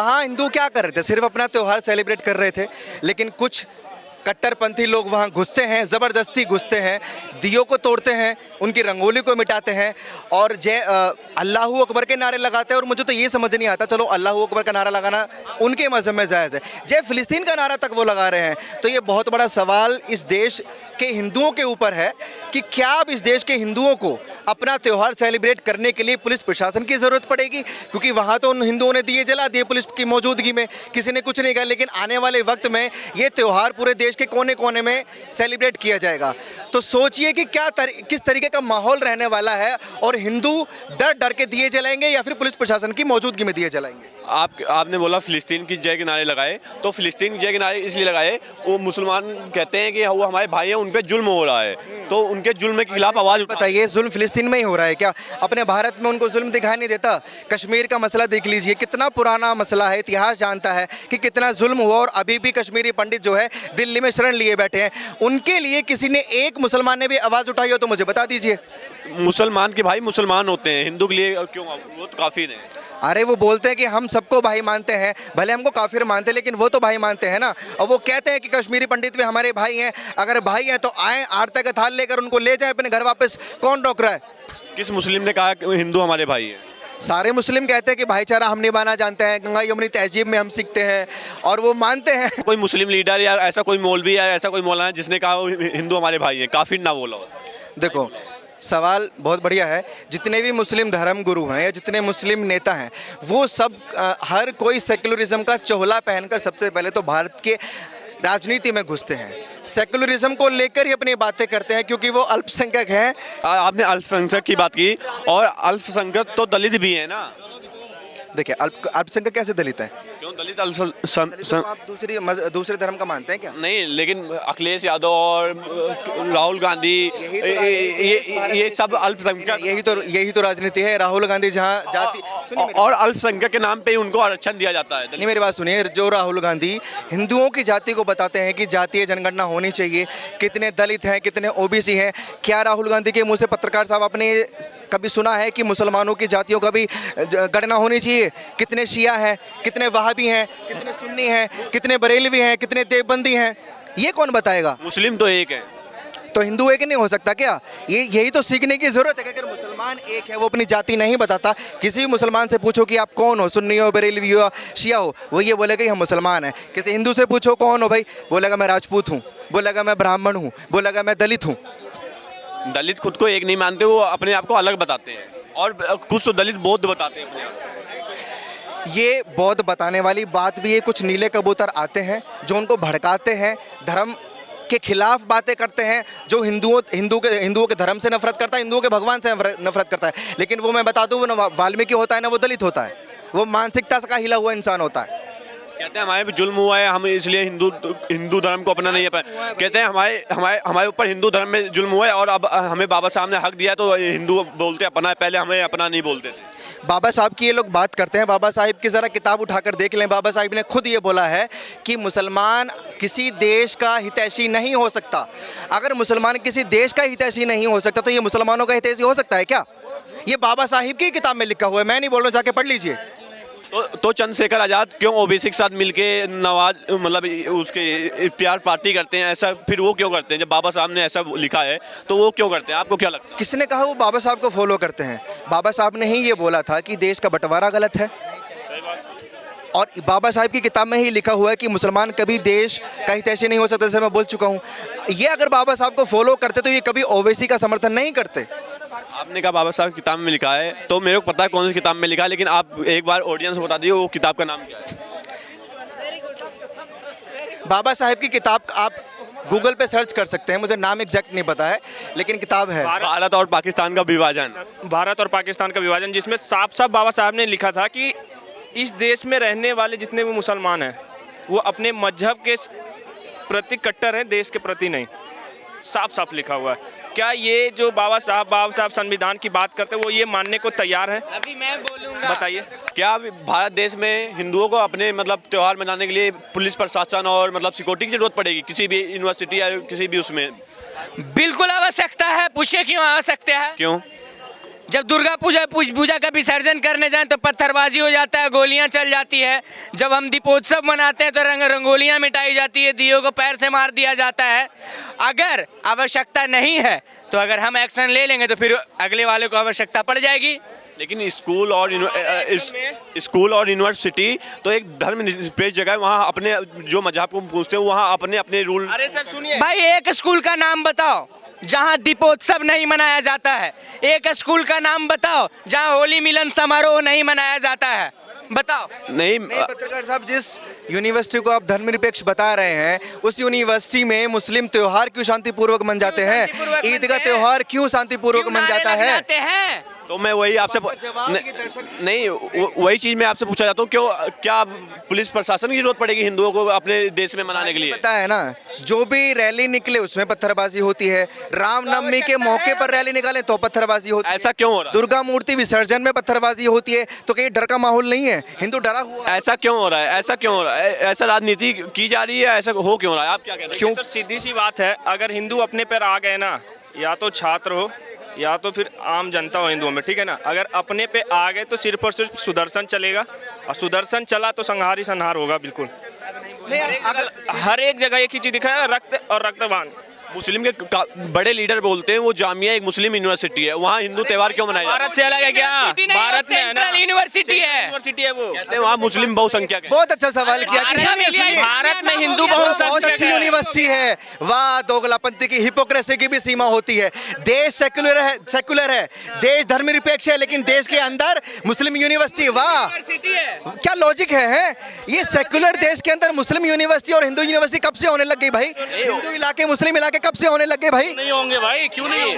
वहाँ हिंदू क्या कर रहे थे, सिर्फ अपना त्यौहार सेलिब्रेट कर रहे थे, लेकिन कुछ कट्टरपंथी लोग वहाँ घुसते हैं, ज़बरदस्ती घुसते हैं, दियों को तोड़ते हैं, उनकी रंगोली को मिटाते हैं और जय अल्लाहू अकबर के नारे लगाते हैं। और मुझे तो ये समझ नहीं आता, चलो अल्लाहू अकबर का नारा लगाना उनके मज़हब में जायज़ है, जय फ़िलिस्तीन का नारा तक वो लगा रहे हैं। तो ये बहुत बड़ा सवाल इस देश के हिंदुओं के ऊपर है कि क्या अब इस देश के हिंदुओं को अपना त्यौहार सेलिब्रेट करने के लिए पुलिस प्रशासन की ज़रूरत पड़ेगी, क्योंकि वहाँ तो उन हिंदुओं ने दिए जला दिए पुलिस की मौजूदगी में, किसी ने कुछ नहीं कहा। लेकिन आने वाले वक्त में ये त्यौहार पूरे देश के कोने कोने में सेलिब्रेट किया जाएगा। तो सोचिए कि किस तरीके का माहौल रहने वाला है, और हिंदू डर डर के दिए जलाएंगे या फिर पुलिस प्रशासन की मौजूदगी में दिए जलाएंगे। आपने बोला फ़िलिस्तीन की जय के नारे लगाए, तो फ़िलिस्तीन की जय के नारे इसलिए लगाए, वो मुसलमान कहते हैं कि वो हमारे भाई हैं, उन पे जुल्म हो रहा है, तो उनके जुल्म के खिलाफ आवाज़ बताइए, जुल्म फ़िलिस्तीन में ही हो रहा है क्या? अपने भारत में उनको जुल्म दिखाई नहीं देता? कश्मीर का मसला देख लीजिए, कितना पुराना मसला है, इतिहास जानता है कि कितना जुल्म हुआ, और अभी भी कश्मीरी पंडित जो है दिल्ली में शरण लिए बैठे हैं। उनके लिए किसी ने, एक मुसलमान ने भी आवाज़ उठाई हो तो मुझे बता दीजिए। मुसलमान के भाई मुसलमान होते हैं, हिंदू के लिए क्यों? वो तो काफिर हैं। अरे वो बोलते हैं कि हम सबको भाई मानते हैं, भले हमको काफिर मानते हैं, लेकिन वो तो भाई मानते हैं ना। और वो कहते हैं कि कश्मीरी पंडित भी हमारे भाई हैं, अगर भाई हैं तो आएँ, आरती का थाल लेकर उनको ले जाएं अपने घर वापस। कौन रोक रहा है? किस मुस्लिम ने कहा कि हिंदू हमारे भाई हैं? सारे मुस्लिम कहते हैं कि भाईचारा हम निभाना जानते हैं, गंगा यमुनी तहजीब में हम सीखते हैं, और वो मानते हैं। कोई मुस्लिम लीडर या ऐसा कोई मौलवी या ऐसा कोई मौलाना जिसने कहा हिंदू हमारे भाई हैं, काफिर ना बोला हो? देखो, सवाल बहुत बढ़िया है। जितने भी मुस्लिम धर्म गुरु हैं या जितने मुस्लिम नेता हैं, वो सब हर कोई सेक्युलरिज्म का चोला पहनकर सबसे पहले तो भारत के राजनीति में घुसते हैं, सेक्युलरिज्म को लेकर ही अपनी बातें करते हैं, क्योंकि वो अल्पसंख्यक हैं। आपने अल्पसंख्यक की बात की, और अल्पसंख्यक तो दलित भी है ना। देखिए, अल्पसंख्यक कैसे दलित है? क्यों दलित तो आप दूसरे धर्म का मानते हैं क्या? नहीं, लेकिन अखिलेश यादव और राहुल गांधी ये सब अल्पसंख्यक, यही तो राजनीति है। राहुल गांधी जहाँ जाति और अल्पसंख्यक के नाम पे नहीं आरक्षण दिया जाता है। नहीं, मेरी बात सुनिए, जो राहुल गांधी हिंदुओं की जाति को बताते हैं कि जातीय जनगणना होनी चाहिए, कितने दलित हैं, कितने ओबीसी हैं, क्या राहुल गांधी के मुंह से पत्रकार साहब आपने कभी सुना है कि मुसलमानों की जातियों का भी गणना होनी चाहिए? कितने शिया हैं, कितने वहाबी हैं, कितने सुन्नी हैं, कितने बरेलवी हैं, कितने देवबंदी हैं, ये कौन बताएगा? मुस्लिम तो एक है, तो हिंदू एक नहीं हो सकता क्या? यही तो सीखने की जरूरत है कि अगर मुसलमान एक है, वो अपनी जाति नहीं बताता, किसी भी मुसलमान से पूछो कि आप कौन हो, सुन्नी हो, बरेलवी हो, शिया हो, वो ये बोलेगा कि हम मुसलमान हैं। किसी हिंदू से पूछो कौन हो भाई, बोलेगा मैं राजपूत हूँ, बोलेगा मैं ब्राह्मण हूँ, बोलेगा मैं दलित हूँ। दलित खुद को एक नहीं मानते, वो अपने आप को अलग बताते हैं, और कुछ तो दलित बौद्ध बताते हैं अपने आप। ये बौद्ध बताने वाली बात भी है। कुछ नीले कबूतर आते हैं जो उनको भड़काते हैं, धर्म के खिलाफ बातें करते हैं, जो हिंदुओं के धर्म से नफरत करता है, हिंदुओं के भगवान से नफरत करता है। लेकिन वो मैं बता दूं, वो वाल्मीकि होता है ना, वो दलित होता है, वो मानसिकता का हिला हुआ इंसान होता है। कहते हैं हमारे पे जुल्म हुआ है, हम इसलिए हिंदू धर्म को अपना नहीं है। कहते हैं हमारे ऊपर हिंदू धर्म में जुल्म हुआ है, और अब हमें बाबा साहब ने हक दिया तो हिंदू बोलते अपना है, पहले हमें अपना नहीं बोलते थे। बाबा साहब की ये लोग बात करते हैं, बाबा साहब की ज़रा किताब उठाकर देख लें। बाबा साहब ने खुद ये बोला है कि मुसलमान किसी देश का हितैषी नहीं हो सकता। अगर मुसलमान किसी देश का हितैषी नहीं हो सकता तो ये मुसलमानों का हितैषी हो सकता है क्या? ये बाबा साहिब की किताब में लिखा हुआ है, मैं नहीं बोल रहा हूँ, जाके पढ़ लीजिए। तो चंद्रशेखर आज़ाद क्यों ओबीसी के साथ मिलके नवाज मतलब उसके इख्तियार पार्टी करते हैं? ऐसा फिर वो क्यों करते हैं? जब बाबा साहब ने ऐसा लिखा है तो वो क्यों करते हैं? आपको क्या लगता है? किसने कहा वो बाबा साहब को फॉलो करते हैं? बाबा साहब ने ही ये बोला था कि देश का बंटवारा गलत है, और बाबा साहब की किताब में ही लिखा हुआ है कि मुसलमान कभी देश का हितैषी नहीं हो सकता, जैसे मैं बोल चुका हूँ। ये अगर बाबा साहब को फॉलो करते तो ये कभी ओवैसी का समर्थन नहीं करते। आपने कहा बाबा साहब किताब में लिखा है, तो मेरे को पता है कौन सी किताब में लिखा है, लेकिन आप एक बार ऑडियंस को बता दीजिए वो किताब का नाम क्या है। बाबा साहब की किताब आप गूगल पे सर्च कर सकते हैं, मुझे नाम एग्जैक्ट नहीं पता है, लेकिन किताब है भारत और पाकिस्तान का विभाजन। भारत और पाकिस्तान का विभाजन, जिसमें साफ साफ बाबा साहब ने लिखा था कि इस देश में रहने वाले जितने भी मुसलमान हैं वो अपने मजहब के प्रति कट्टर हैं, देश के प्रति नहीं। साफ साफ लिखा हुआ है। क्या ये जो बाबा साहब संविधान की बात करते हैं वो ये मानने को तैयार हैं? अभी मैं बोलूँगा। बताइए, क्या भारत देश में हिंदुओं को अपने मतलब त्यौहार मनाने के लिए पुलिस प्रशासन और मतलब सिक्योरिटी की जरूरत पड़ेगी किसी भी यूनिवर्सिटी या किसी भी उसमें? बिल्कुल आवश्यकता है। पूछिए क्यों आवश्यकता है? क्यों? जब दुर्गा पूजा का विसर्जन करने जाएं तो पत्थरबाजी हो जाता है, गोलियां चल जाती है। जब हम दीपोत्सव मनाते हैं तो रंगोलियां मिटाई जाती है, दियों को पैर से मार दिया जाता है। अगर आवश्यकता नहीं है तो अगर हम एक्शन ले लेंगे तो फिर अगले वाले को आवश्यकता पड़ जाएगी। लेकिन स्कूल और यूनिवर्सिटी तो एक धर्मनिरपेक्ष जगह है, वहाँ अपने जो मजहब को पूछते हैं वहाँ अपने अपने रूल। अरे सर सुनिए भाई, एक स्कूल का नाम बताओ जहां दीपोत्सव नहीं मनाया जाता है। एक स्कूल का नाम बताओ जहां होली मिलन समारोह नहीं मनाया जाता है, बताओ। नहीं, पत्रकार साहब, जिस यूनिवर्सिटी को आप धर्मनिरपेक्ष बता रहे हैं, उस यूनिवर्सिटी में मुस्लिम त्योहार क्यों शांतिपूर्वक मन जाते हैं? ईद का त्योहार क्यों शांतिपूर्वक मन जाता है? तो मैं वही आपसे नहीं वही चीज मैं आपसे पूछना चाहता हूँ, क्या पुलिस प्रशासन की जरूरत पड़ेगी हिंदुओं को अपने देश में मनाने के लिए? पता है ना, जो भी रैली निकले उसमें पत्थरबाजी होती है। रामनवमी के मौके पर रैली निकाले तो पत्थरबाजी होती है। ऐसा क्यों हो रहा है? दुर्गा मूर्ति विसर्जन में पत्थरबाजी होती है, तो कहीं डर का माहौल नहीं है? हिंदू डरा हुआ है। ऐसा क्यों हो रहा है? ऐसा क्यों हो रहा है? ऐसा राजनीति की जा रही है? ऐसा हो क्यों रहा है? आप क्या कहते हैं? क्यों सर, सीधी सी बात है, अगर हिंदू अपने पर आ गए ना, या तो छात्र हो या तो फिर आम जनता हो हिंदुओं में, ठीक है ना। अगर अपने पे आ गए तो सिर्फ और सिर्फ सुदर्शन चलेगा, और सुदर्शन चला तो संहार ही संहार होगा। बिल्कुल हर एक जगह एक ही चीज दिखा है, रक्त और रक्तवान। मुस्लिम के बड़े लीडर बोलते हैं वो जामिया एक मुस्लिम यूनिवर्सिटी है, वहाँ हिंदू त्योहार क्यों मनाया जाता है? भारत से अलग है क्या? भारत में है ना, यूनिवर्सिटी है, यूनिवर्सिटी है वो। कहते हैं वहाँ मुस्लिम बहुसंख्यक है। बहुत अच्छा सवाल किया। भारत में हिंदू बहुत अच्छी यूनिवर्सिटी है। वाह, दोगलापंथी की हिपोक्रेसी की भी सीमा होती है। देश सेकुलर है, देश धर्मनिरपेक्ष है, लेकिन देश के अंदर मुस्लिम यूनिवर्सिटी। वाह, क्या लॉजिक है? ये सेकुलर देश के अंदर मुस्लिम यूनिवर्सिटी और हिंदू यूनिवर्सिटी कब से होने लग गई भाई? हिंदू इलाके मुस्लिम इलाके कब से होने लगे भाई? नहीं होंगे भाई, क्यों नहीं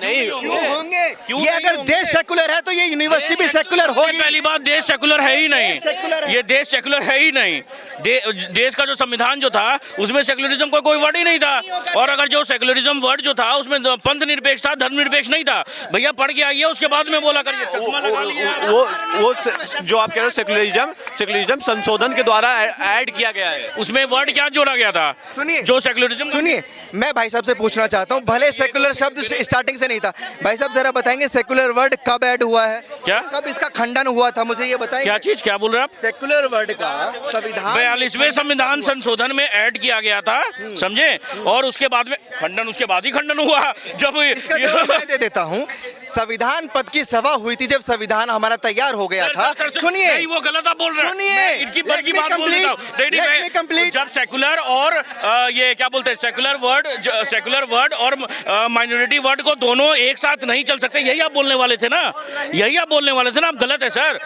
क्यों होंगे? ये अगर देश सेकुलर है तो ये यूनिवर्सिटी भी सेकुलर होगी। पहली बात, देश सेकुलर है ही नहीं। ये देश सेकुलर है ही नहीं। देश का जो संविधान जो था उसमें सेकुलरिज्म का कोई वर्ड ही नहीं था। और अगर जो सेकुलरिज्म वर्ड जो था उसमें पंथ निरपेक्ष था, धर्म निरपेक्ष नहीं था। भैया पढ़ के आइए, उसके बाद में बोला करिए। चश्मा लगा लिया। वो जो आप कह रहे हो सेकुलरिज्म संशोधन के द्वारा ऐड किया गया है। उसमें वर्ड क्या जोड़ा गया था? सुनिए, जो सेकुलरिज्म, सुनिए, मैं भाई साहब से पूछना चाहता हूँ, भले सेकुलर शब्द स्टार्टिंग से नहीं था, भाई साहब जरा बताएंगे सेकुलर वर्ड कब ऐड हुआ है? क्या? कब इसका खंडन हुआ था? मुझे ये बताएं। क्या चीज, क्या बोल रहे हैं आप? सेकुलर वर्ड का संविधान 42वें संविधान संशोधन में ऐड किया गया था, समझे। और उसके बाद में खंडन, उसके बाद ही खंडन हुआ जब इसका जवाब मैं दे देता हूँ। संविधान पद की सभा हुई थी जब संविधान हमारा तैयार हो गया था। सुनिए, नहीं, वो गलत आप बोल रहे हैं। सुनिए, इनकी पद की बात बोल देता हूं। जब सेकुलर और ये क्या बोलते हैं, सेकुलर वर्ड और माइनॉरिटी वर्ड को दोनों एक साथ नहीं चल सकते, यही आप बोलने वाले थे ना। यही आप बोलने वाले थे ना। आप गलत है सर।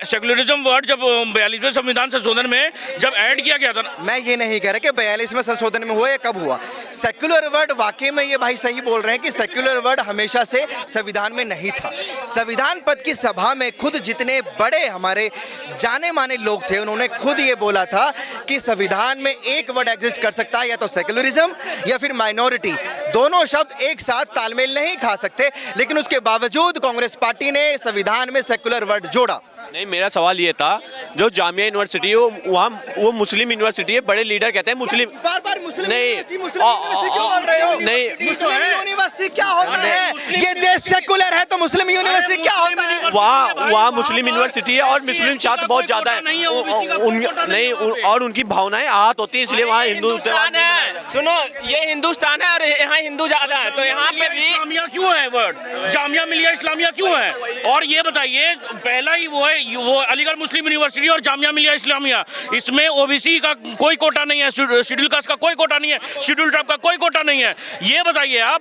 सेकुलरिज्म वर्ड जब 42वें संविधान संशोधन में जब ऐड किया गया था ना। मैं ये नहीं कह रहा कि 42वें संशोधन में हुआ या कब हुआ। सेकुलर वर्ड वाकई में ये भाई सही बोल रहे हैं कि सेकुलर वर्ड हमेशा से संविधान में नहीं था। संविधान पद की सभा में खुद जितने बड़े हमारे जाने माने लोग थे उन्होंने खुद ये बोला था कि संविधान में एक वर्ड एग्जिस्ट कर सकता है, या तो सेकुलरिज्म या फिर माइनॉरिटी। दोनों शब्द एक साथ तालमेल नहीं खा सकते, लेकिन उसके बावजूद कांग्रेस पार्टी ने संविधान में सेकुलर वर्ड जोड़ा। नहीं, मेरा सवाल ये था, जो जामिया यूनिवर्सिटी है वहाँ वो मुस्लिम यूनिवर्सिटी है, बड़े लीडर कहते हैं मुस्लिम। बार मुस्लिम नहीं, यूनिवर्सिटी क्यों बोल रहे हो? नहीं, मुस्लिम यूनिवर्सिटी क्या होता है? ये देश सेकुलर है तो मुस्लिम यूनिवर्सिटी क्या होता है? वहाँ मुस्लिम यूनिवर्सिटी है और मुस्लिम छात्र बहुत ज्यादा है। नहीं, और उनकी भावनाएं आहत होती है, इसलिए वहाँ हिंदू है। सुनो, ये हिंदुस्तान है और यहाँ हिंदू ज्यादा है, तो यहाँ पे भी इस्लामिया क्यों है वर्ड? जामिया मिलिया इस्लामिया क्यों है? और ये बताइए, पहला ही वो है, वो अलीगढ़ मुस्लिम यूनिवर्सिटी और जामिया मिलिया इस्लामिया, इसमें ओबीसी का कोई कोटा नहीं है, शेड्यूल कास्ट का कोई कोटा नहीं है, शेड्यूल ट्राइब का कोई कोटा नहीं है। ये बताइए आप,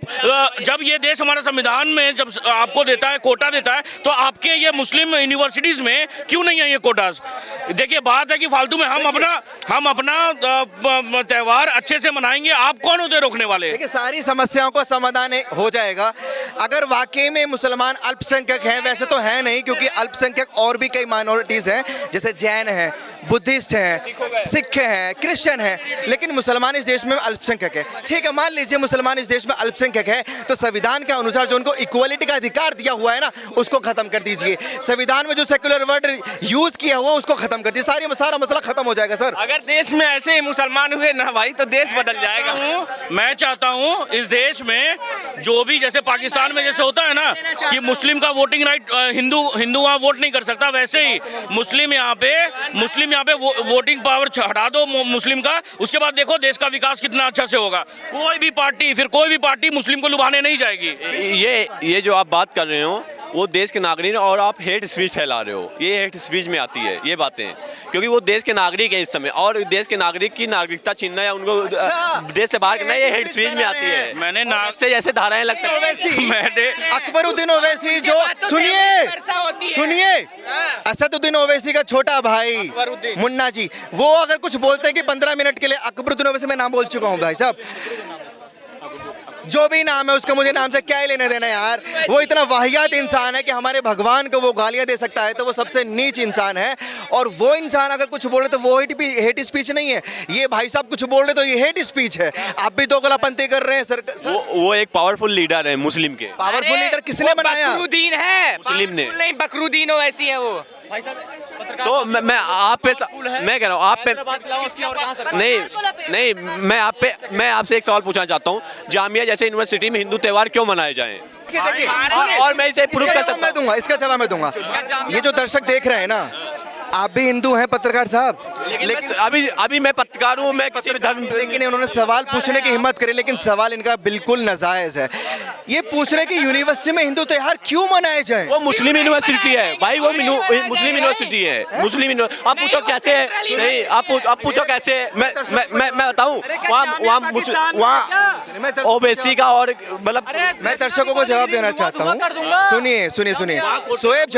जब ये देश हमारा संविधान में जब आपको देता है, कोटा देता है, तो आपके ये मुस्लिम यूनिवर्सिटीज में क्यों नहीं है ये कोटास? देखिए, बात है कि फालतू में हम अपना त्यौहार अच्छे से मनाएंगे, आप कौन होते रोकने वाले? देखिए, सारी समस्याओं का समाधान हो जाएगा अगर वाकई में मुसलमान अल्पसंख्यक हैं। वैसे तो है नहीं, क्योंकि अल्पसंख्यक और भी कई माइनॉरिटीज हैं, जैसे जैन हैं, बुद्धिस्ट हैं, सिख हैं, क्रिश्चियन हैं, लेकिन मुसलमान इस देश में अल्पसंख्यक है। ठीक है, मान लीजिए मुसलमान इस देश में अल्पसंख्यक है, तो संविधान के अनुसार जो उनको इक्वलिटी का अधिकार दिया हुआ है ना, उसको खत्म कर दीजिए। संविधान में जो सेकुलर वर्ड यूज किया हुआ उसको खत्म कर दीजिए, सारा मसला खत्म हो जाएगा सर। अगर देश में ऐसे ही मुसलमान हुए ना भाई, तो देश बदल जाएगा। मैं चाहता हूँ इस देश में जो भी जैसे पाकिस्तान में जैसे होता है ना कि मुस्लिम का वोटिंग राइट हिंदू वहाँ वोट नहीं कर सकता, वैसे ही मुस्लिम यहाँ पे वोटिंग पावर हटा दो मुस्लिम का, उसके बाद देखो देश का विकास कितना अच्छा से होगा। कोई भी पार्टी मुस्लिम को लुभाने नहीं जाएगी। ये जो आप बात कर रहे हो वो देश के नागरिक हैं और आप हेट स्पीच फैला रहे हो, ये हेट स्पीच में आती है ये बातें, क्योंकि वो देश के नागरिक है इस समय और देश के नागरिक की नागरिकता छीनना या उनको देश से बाहर करना ये हेट स्पीच में आती है। मैंने से जैसे धाराएं लग सकती मैंने अकबरुद्दीन ओवैसी जो सुनिए असदुद्दीन ओवैसी का छोटा भाई मुन्ना जी, वो अगर कुछ बोलते हैं कि 15 मिनट के लिए, अकबरुद्दीन ओवैसी मैं नाम बोल चुका हूँ भाई साहब, जो भी नाम है उसका मुझे नाम से क्या ही लेने देना यार। वो इतना वाहियात इंसान है कि हमारे भगवान को वो गालियां दे सकता है, तो वो सबसे नीच इंसान है। और वो इंसान अगर कुछ बोले तो वो हेट स्पीच नहीं है, ये भाई साहब कुछ बोल रहे तो ये हेट स्पीच है। आप भी दोगलापंथी कर रहे हैं सर। वो एक पावरफुल लीडर है मुस्लिम के। पावरफुल लीडर किसने बनाया? बकरुद्दीन है, मुस्लिम ने। नहीं बकरुद्दीन ओवैसी है वो। तो मैं आप पे मैं कह रहा हूँ आप पे नहीं मैं आपसे एक सवाल पूछना चाहता हूँ, जामिया जैसे यूनिवर्सिटी में हिंदू त्योहार क्यों मनाए जाएं? देखिए और मैं इसे प्रूव कर सकता हूं। मैं दूंगा, इसका जवाब मैं दूंगा। ये जो दर्शक देख रहे हैं ना, आप भी हिंदू हैं पत्रकार साहब, लेकिन अभी मैं पत्रकार हूँ, मैं किसी भी धर्म, लेकिन उन्होंने सवाल पूछने की हिम्मत करी, लेकिन सवाल इनका बिल्कुल नाजायज है। ये पूछ रहे कि यूनिवर्सिटी में हिंदू त्योहार क्यों मनाए जाएं? वो मुस्लिम यूनिवर्सिटी है भाई, वो मुस्लिम यूनिवर्सिटी है, मुस्लिम। आप पूछो कैसे? नहीं आप पूछो कैसे? मैं बताऊँ, वहाँ ओबीसी का और मतलब मैं दर्शकों को जवाब देना चाहता हूँ। सुनिए शोएब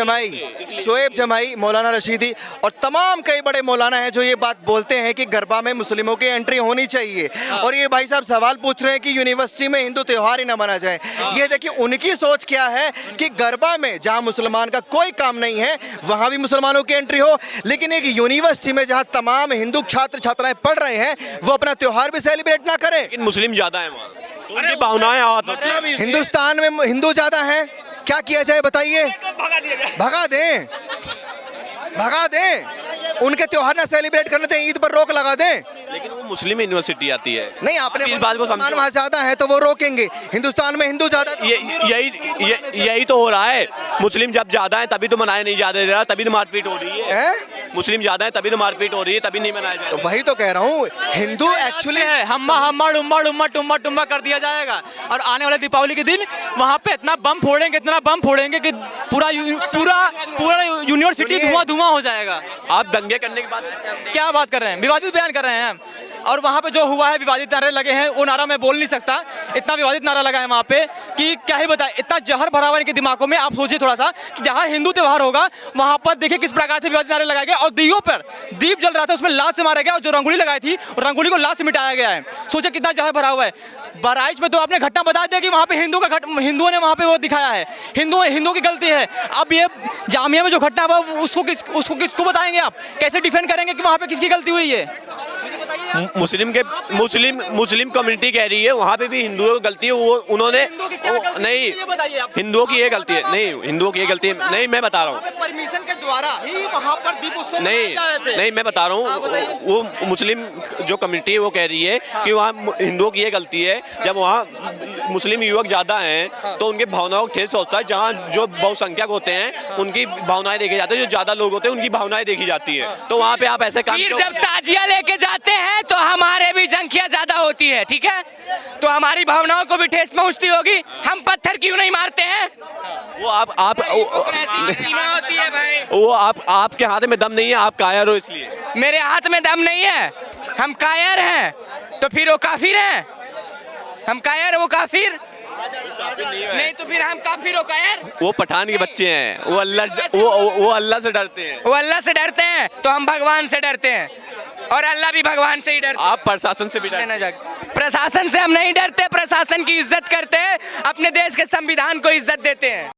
जमाई, मौलाना रशीदी और तमाम कई बड़े मौलाना हैं जो ये बात बोलते हैं कि गरबा में मुस्लिमों की एंट्री होनी चाहिए। और ये भाई साहब सवाल पूछ रहे हैं कि यूनिवर्सिटी में हिंदू त्योहार ही ना मना जाए। ये देखिए उनकी सोच क्या है कि गरबा में जहां मुसलमान का कोई काम नहीं है वहां भी मुसलमानों की एंट्री हो, लेकिन एक यूनिवर्सिटी में जहां तमाम हिंदू छात्र छात्राएं पढ़ रहे हैं वो अपना त्योहार भी सेलिब्रेट ना करें। लेकिन मुस्लिम ज्यादा है वहाँ, तो उनकी भावनाएं मतलब हिंदुस्तान में हिंदू ज्यादा है, क्या किया जाए बताइए? भगा दें, उनके त्योहार ना सेलिब्रेट करने दें, ईद पर रोक लगा दें। लेकिन वो मुस्लिम यूनिवर्सिटी आती है। नहीं, आपने इस बात को समझो, वहाँ ज्यादा है तो वो रोकेंगे, हिंदुस्तान में हिंदू ज्यादा। यही तो हो रहा है, मुस्लिम जब ज्यादा है तभी तो मनाया नहीं जा रहा, तभी तो मारपीट हो रही है। मुस्लिम ज्यादा है तभी तो मारपीट हो रही है, तभी नहीं मनाया जा रहा। तो वही तो कह रहा हूँ, हिंदू एक्चुअली है हम्मा टुम्मा कर दिया जाएगा। और आने वाले दीपावली के दिन वहाँ पे इतना बम फोड़ेंगे कि पूरा यूनिवर्सिटी धुआं हो जाएगा। आप दंगे करने की बात क्या बात कर रहे हैं? विवादित बयान कर रहे हैं। और वहाँ पे जो हुआ है, विवादित नारे लगे हैं, वो नारा मैं बोल नहीं सकता, इतना विवादित नारा लगा है वहाँ पे कि क्या ही बताए। इतना जहर भरा हुआ इनके दिमागों में। आप सोचिए थोड़ा सा कि जहाँ हिंदू त्योहार होगा वहाँ पर देखिए किस प्रकार से विवादित नारे लगाए गए। और दीयों पर दीप जल रहा था, उसमें लाश से मारा गया, और जो रंगोली लगाई थी रंगोली को लाश से मिटाया गया है। सोचिए कितना जहर भरा हुआ है। बहराइच में तो आपने घटना बता दिया कि वहाँ पे हिंदुओं ने वहाँ पे वो दिखाया है, हिंदुओं की गलती है। अब ये जामिया में जो घटना हुआ उसको किसको बताएंगे आप? कैसे डिफेंड करेंगे कि वहाँ पे किसकी गलती हुई है? मुस्लिम कम्युनिटी कह रही है वहाँ पे भी हिंदुओं की गलती है। वो उन्होंने नहीं, हिंदुओं की ये गलती है, नहीं हिंदुओं की ये गलती है, नहीं मैं बता रहा हूँ, परमिशन के द्वारा ही वहाँ पर दीप उत्सव नहीं मैं बता रहा हूँ, वो मुस्लिम जो कम्युनिटी है वो कह रही है कि वहाँ हिंदुओं की ये गलती है। जब वहाँ मुस्लिम युवक ज़्यादा हैं तो उनकी भावनाओं को ठेस पहुँचता है। जहाँ जो बहुसंख्यक होते हैं उनकी भावनाएं देखी जाती है, जो ज़्यादा लोग होते हैं उनकी भावनाएं देखी जाती है। तो वहाँ पे आप ऐसे काम जब ताजिया लेके जाते हैं तो हमारे भी संख्या ज्यादा होती है, ठीक है, तो हमारी भावनाओं को भी ठेस पहुंचती होगी। हम पत्थर क्यों नहीं मारते हैं? वो आप सीमा होती है भाई। वो आपके हाथ में दम नहीं है, आप कायर हो इसलिए। मेरे हाथ में दम नहीं है, हम कायर हैं, तो फिर वो काफिर हैं। हम कायर, वो काफिर नहीं, तो फिर हम काफिर हो कायर। वो पठान के बच्चे हैं, वो अल्लाह से डरते हैं। वो अल्लाह से डरते हैं तो हम भगवान से डरते हैं, और अल्लाह भी भगवान से ही डरते हैं। आप प्रशासन से भी डरते? प्रशासन से हम नहीं डरते, प्रशासन की इज्जत करते हैं, अपने देश के संविधान को इज्जत देते हैं।